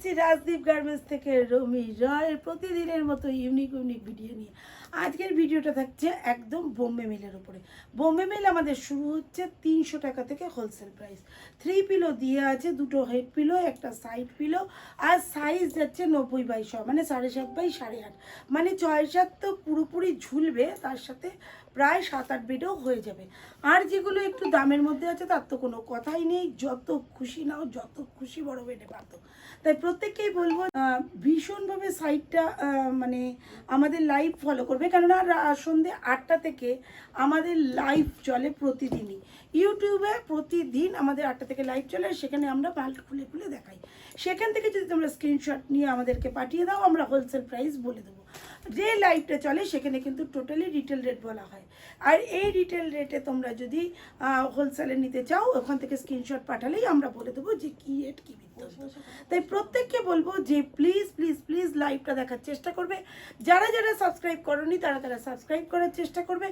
এসেছি রাজদীপ গার্মেন্টস থেকে রমি রয়ের প্রতিদিনের মতো ইউনিক ভিডিও নিয়ে। আজকের ভিডিওটা থাকছে একদম বোম্বে মিলের উপরে। বোম্বে মিল আমাদের শুরু হচ্ছে 300 টাকা থেকে হোলসেল প্রাইস। 3 পিলো দিয়ে আছে, দুটো হেড পিলো, একটা সাইড পিলো, আর সাইজ যাচ্ছে 90/100, মানে 7.5/8.5, মানে 6-7 তো পুরোপুরি ঝুলবে, তার সাথে প্রায় 7-8 বেডও হয়ে যাবে। আর যেগুলো একটু দামের মধ্যে আছে তার তো কোনো কথাই নেই, যত খুশি নাও, যত খুশি বড় বেডে পাতো। তাই প্রত্যেককেই বলবো ভীষণভাবে সাইটটা মানে আমাদের লাইভ ফলো করবে, কেননা সন্ধ্যে 8টা থেকে আমাদের লাইভ চলে প্রতিদিনই। ইউটিউবে প্রতিদিন আমাদের 8টা থেকে লাইভ চলে, সেখানে আমরা পাল্ট খুলে খুলে দেখাই। সেখান থেকে যদি তোমরা স্ক্রিনশট নিয়ে আমাদেরকে পাঠিয়ে দাও, আমরা হোলসেল প্রাইস বলে দেবো। যে লাইভটা চলে সেখানে কিন্তু টোটালি রিটেল রেট বলা হয়, আর এই রিটেল রেটে তোমরা যদি হোলসেলে নিতে চাও, ওখান থেকে স্ক্রিনশট পাঠালেই আমরা বলে দেবো যে কী রেট কী বৃত্তান্ত। তাই প্রত্যেককে বলবো যে প্লিজ প্লিজ প্লিজ লাইভটা দেখার চেষ্টা করবে। যারা যারা সাবস্ক্রাইব করোনি তারা তারা সাবস্ক্রাইব করার চেষ্টা করবে।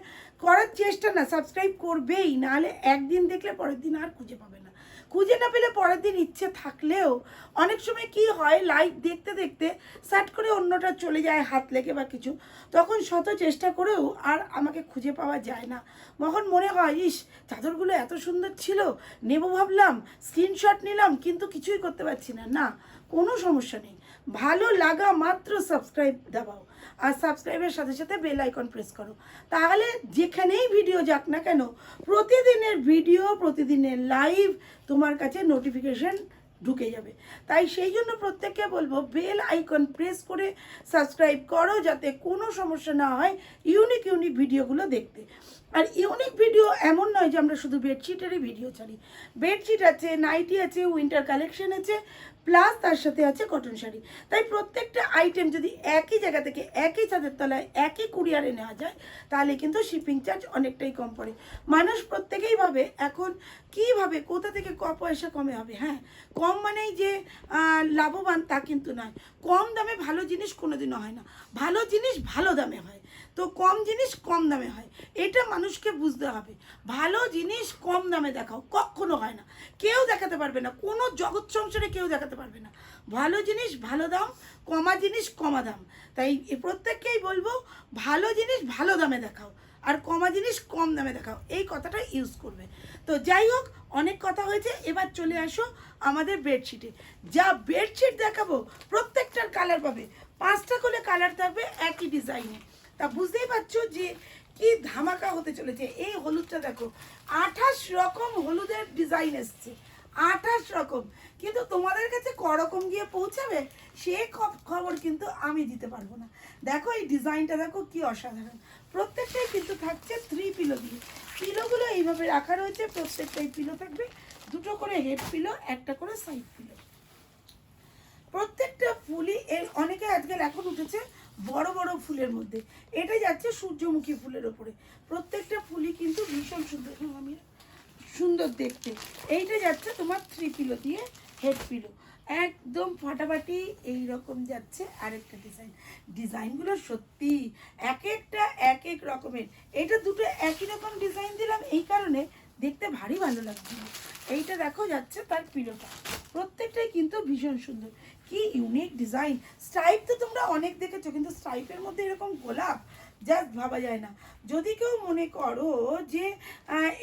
সাবস্ক্রাইব করবেই, নাহলে একদিন দেখলে পরের দিন আর খুঁজে পাবে না। খুঁজে না পেলে পরের দিন ইচ্ছে থাকলেও অনেক সময় কি হয়, লাইভ দেখতে দেখতে সার্ট করে অন্যটা চলে যায় হাত লেগে বা কিছু, তখন শত চেষ্টা করেও আর আমাকে খুঁজে পাওয়া যায় না। তখন মনে হয় ইস, চাদরগুলো এত সুন্দর ছিল, নেব ভাবলাম, স্ক্রিনশট নিলাম, কিন্তু কিছুই করতে পারছি না। না, কোনো সমস্যা নেই, ভালো লাগা মাত্র সাবস্ক্রাইব দাবাও, আর সাবস্ক্রাইবের সাথে সাথে বেল আইকন প্রেস করো। তাহলে যেখানেই ভিডিও যাক না কেন, প্রতিদিনের ভিডিও, প্রতিদিনের লাইভ তোমার কাছে নোটিফিকেশন ঢুকে যাবে। তাই সেই জন্য প্রত্যেককে বলবো বেল আইকন প্রেস করে সাবস্ক্রাইব করো, যাতে কোনো সমস্যা না হয় ইউনিক ভিডিওগুলো দেখতে। আর ইউনিক ভিডিও এমন নয় যে আমরা শুধু বেডশিটেরই ভিডিও ছাড়ি। বেডশিট আছে, নাইটি আছে, উইন্টার কালেকশন আছে, প্লাস তার সাথে আছে কটন শাড়ি। তাই প্রত্যেকটা আইটেম যদি একই জায়গা থেকে একই ছাদের তলায় একই কুরিয়ারে নেওয়া যায়, তাহলে কিন্তু শিপিং চার্জ অনেকটাই কম পড়ে। মানুষ প্রত্যেকেই ভাবে এখন কীভাবে কোথা থেকে পয়সা কমে হবে। হ্যাঁ, কম মানেই যে লাভবান তা কিন্তু নয়। কম দামে ভালো জিনিস কোনোদিনও হয় না, ভালো জিনিস ভালো দামে হয়, তো কম জিনিস কম দামে হয়, এটা মানুষকে বুঝতে হবে। ভালো জিনিস কম দামে দেখাও, কখনো হয় না, কেউ দেখাতে পারবে না, কোনো জগৎ সংসারে কেউ দেখাতে পারবে না। ভালো জিনিস ভালো দাম, কমা জিনিস কমা দাম। তাই প্রত্যেককেই বলবো ভালো জিনিস ভালো দামে দেখাও, আর কমা জিনিস কম দামে দেখাও, এই কথাটা ইউজ করবে। তো যাই হোক, অনেক কথা হয়েছে, এবার চলে আসো আমাদের বেডশিটে। যা বেডশিট দেখাবো প্রত্যেকটার কালার পাবে, 5টা করে কালার থাকবে একই ডিজাইনে। তা বুঝতেই পারছো যে কি ধামাকা হতে চলেছে। এই হলুদটা দেখো, 28 রকম হলুদের ডিজাইন এসছে, 28 রকম, কিন্তু তোমাদের কাছে করকম গিয়ে পৌঁছাবে সে খবর কিন্তু আমি দিতে পারবো না। দেখো এই ডিজাইনটা দেখো কি অসাধারণ। প্রত্যেকটাই কিন্তু থাকছে 3 পিলো দিয়ে। পিলোগুলো এইভাবে রাখা রয়েছে, প্রত্যেকটাই পিলো থাকবে, দুটো করে হেড পিলো, একটা করে সাইড পিলো। প্রত্যেকটা ফুলই অনেকে আজকাল এখন উঠেছে বড় বড় ফুলের মধ্যে, এটা যাচ্ছে সূর্যমুখী ফুলের ওপরে। প্রত্যেকটা ফুলই কিন্তু ভীষণ সুন্দর, আমি সুন্দর দেখতে। এইটা যাচ্ছে তোমার 3 পিলো দিয়ে হেড পিলো, একদম ফাটাফাটি এইরকম যাচ্ছে। আরেকটা ডিজাইনগুলো সত্যি এক একটা এক এক রকমের। এটা দুটো একই রকম ডিজাইন দিলাম এই কারণে দেখতে ভারী ভালো লাগছিল। এইটা দেখো যাচ্ছে তার পিলোটা, প্রত্যেকটাই কিন্তু ভীষণ সুন্দর, কি ইউনিক ডিজাইন। স্ট্রাইপ তো তোমরা অনেক দেখেছো, কিন্তু স্ট্রাইপের মধ্যে এরকম গোলাপ জাস্ট ভাবা যায় না। যদি কেউ মনে করো যে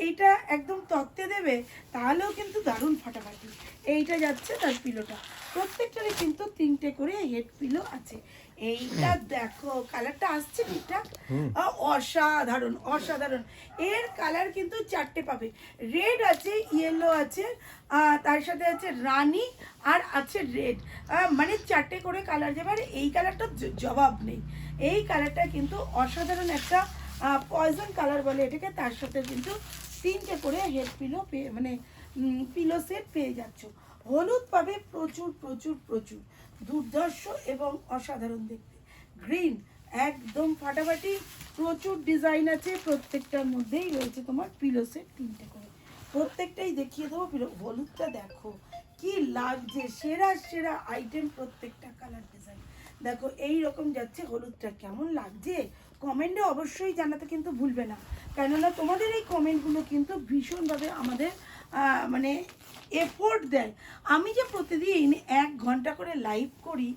এইটা একদম তত্ত্বে দেবে, তাহলেও কিন্তু দারুণ ফাটাফাটি। এইটা যাচ্ছে তার পিলোটা, প্রত্যেকটারই কিন্তু 3টে করে হেড পিলো আছে। এইটা দেখো কালারটা আসছে ঠিকঠাক, অসাধারণ অসাধারণ। এর কালার কিন্তু 4টে পাবে, রেড আছে, ইয়েলো আছে, তার সাথে আছে রানী, আর আছে রেড, মানে 4টে করে কালার যাবে। আর এই কালারটা জবাব নেই, এই কালারটা কিন্তু অসাধারণ একটা পয়জন কালার বলে এটাকে। তার সাথে কিন্তু 3টে করে হেড পিলো পেয়ে, মানে পিলো সেট পেয়ে যাচ্ছ। হলুদ পাবে প্রচুর প্রচুর প্রচুর, দুর্ধর্ষ এবং অসাধারণ দেখতে। গ্রিন একদম ফাটাফাটি, প্রচুর ডিজাইন আছে, প্রত্যেকটার মধ্যেই রয়েছে তোমার পিলো সেট 3টে করে। প্রত্যেকটাই দেখিয়ে দেবো পিলো। হলুদটা দেখো কি লাগছে, সেরা সেরা আইটেম, প্রত্যেকটা কালার ডিজাইন দেখো এই রকম যাচ্ছে। হলুদটা কেমন লাগছে কমেন্টে অবশ্যই জানাতে কিন্তু ভুলবে না, কেননা তোমাদের এই কমেন্টগুলো কিন্তু ভীষণভাবে আমাদের মানে এফোর্ট দেয়। আমি যে প্রতিদিন 1 ঘন্টা ঘন্টা করে লাইভ করি,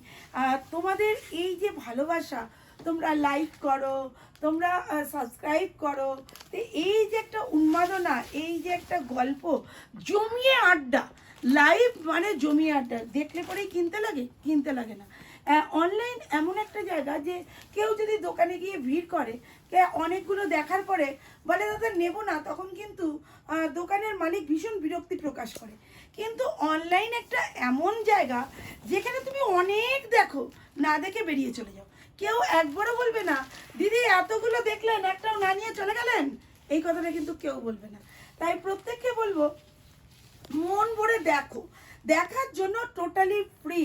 তোমাদের এই যে ভালোবাসা, তোমরা লাইক করো, তোমরা সাবস্ক্রাইব করো, তো এই যে একটা উন্মাদনা, এই যে একটা গল্প, জমিয়ে আড্ডা, লাইভ মানে জমিয়ে আড্ডা, দেখলে পরেই কিনতে লাগে না। অনলাইন এমন একটা জায়গা যে কেউ যদি দোকানে গিয়ে ভিড় করে, অনেকগুলো দেখার পরে বলে দাদা নেব না, তখন কিন্তু দোকানের মালিক ভীষণ বিরক্তি প্রকাশ করে। কিন্তু অনলাইন একটা এমন জায়গা যেখানে তুমি অনেক দেখো, না দেখে বেরিয়ে চলে যাও, কেউ একবারও বলবে না দিদি এতগুলো দেখলেন একটাও না নিয়ে চলে গেলেন, এই কথাটা কিন্তু কেউ বলবে না। তাই প্রত্যেককে বলবো মন ভরে দেখো, দেখার জন্য টোটালি ফ্রি।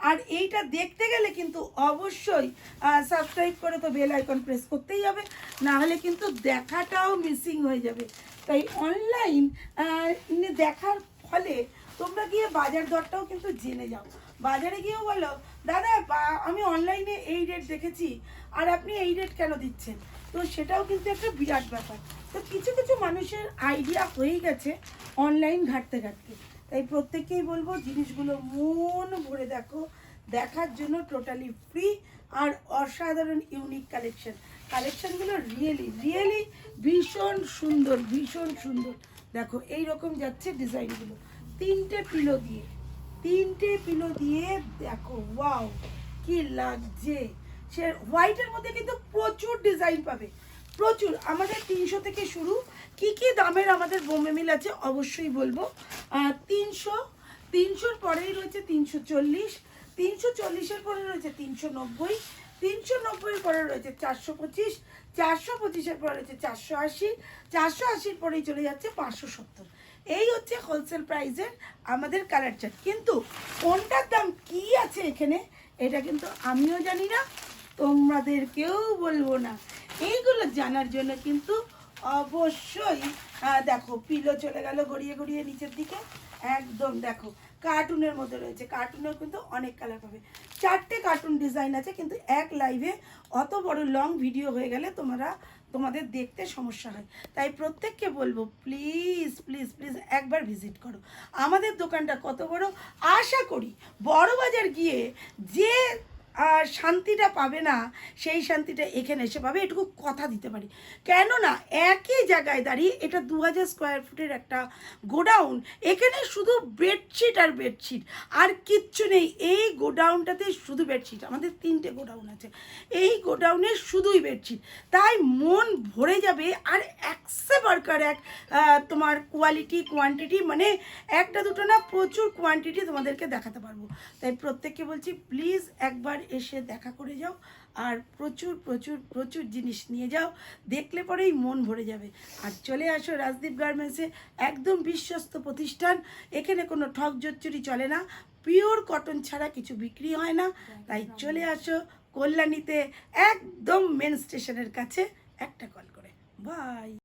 আর এইটা দেখতে গেলে কিন্তু অবশ্যই সাবস্ক্রাইব করে তো বেল আইকন প্রেস করতেই হবে, না হলে কিন্তু দেখাটাও মিসিং হয়ে যাবে। তাই অনলাইন দেখার ফলে তোমরা গিয়ে বাজার দরটাও কিন্তু জেনে যাও, বাজারে গিয়েও বলো দাদা আমি অনলাইনে এই রেট দেখেছি আর আপনি এই রেট কেন দিচ্ছেন, তো সেটাও কিন্তু একটা বিরাট ব্যাপার। তো কিছু কিছু মানুষের আইডিয়া হয়ে গেছে অনলাইন ঘাঁটতে ঘাঁটতে। তাই প্রত্যেককেই বলবো জিনিসগুলো মন ভরে দেখো, দেখার জন্য টোটালি ফ্রি। আর অসাধারণ ইউনিক কালেকশনগুলো রিয়েলি ভীষণ সুন্দর, ভীষণ সুন্দর। দেখো এই রকম যাচ্ছে ডিজাইনগুলো, তিনটে পিলো দিয়ে দেখো, ওয়াও কি লাগছে। সে হোয়াইটের মধ্যে কিন্তু প্রচুর ডিজাইন পাবে, প্রচুর। আমাদের 300 থেকে শুরু। কি কি দামের আমাদের বোম্বে মিল আছে অবশ্যই বলবো। 300 পরেই রয়েছে 340, 340-এর পরে রয়েছে 390, 390-এর পরে রয়েছে 425, 425-এর পরে রয়েছে 480, 480-র পরেই চলে যাচ্ছে 570। এই হচ্ছে হোলসেল প্রাইসের আমাদের কালার চার্ট। কিন্তু কোনটার দাম কি আছে এখানে এটা কিন্তু আমিও জানি না, তোমাদেরকেও বলবো না। এইগুলো জানার জন্য কিন্তু অবশ্যই দেখো পিলো চলে গেল গড়িয়ে নিচের দিকে, একদম দেখো কার্টুনের মধ্যে রয়েছে, কার্টুনেও কিন্তু অনেক কালার পাবে। 4টে কার্টুন ডিজাইন আছে, কিন্তু এক লাইভে অত বড় লং ভিডিও হয়ে গেলে তোমাদের দেখতে সমস্যা হয়। তাই প্রত্যেককে বলবো প্লিজ প্লিজ প্লিজ একবার ভিজিট করো আমাদের দোকানটা কত বড়। আশা করি বড় বাজার গিয়ে যে শান্তিটা পাবে না সেই শান্তিটা এখানে এসে পাবে, এটুকু কথা দিতে পারি। কেননা একই জায়গায় দাঁড়িয়ে, এটা 2000 স্কোয়ার ফুটের একটা গোডাউন, এখানে শুধু বেডশিট আর কিচ্ছু নেই। এই গোডাউনটাতে শুধু বেডশিট, আমাদের 3টে গোডাউন আছে, এই গোডাউনে শুধুই বেডশিট। তাই মন ভরে যাবে। আর একসে বার্কার এক তোমার কোয়ান্টিটি, মানে একটা দুটো না, প্রচুর কোয়ান্টিটি তোমাদেরকে দেখাতে পারবো। তাই প্রত্যেককে বলছি প্লিজ একবার এসে দেখা করে যাও, আর প্রচুর প্রচুর প্রচুর জিনিস নিয়ে যাও, দেখলে পরেই মন ভরে যাবে। আর চলে আসো রাজদীপ গার্মেন্টসে, একদম বিশ্বস্ত প্রতিষ্ঠান, এখানে কোনো ঠক জচ্চুরি চলে না, পিওর কটন ছাড়া কিছু বিক্রি হয় না। তাই চলে আসো কল্যাণীতে, একদম মেন স্টেশনের কাছে, একটা কল করে। বাই।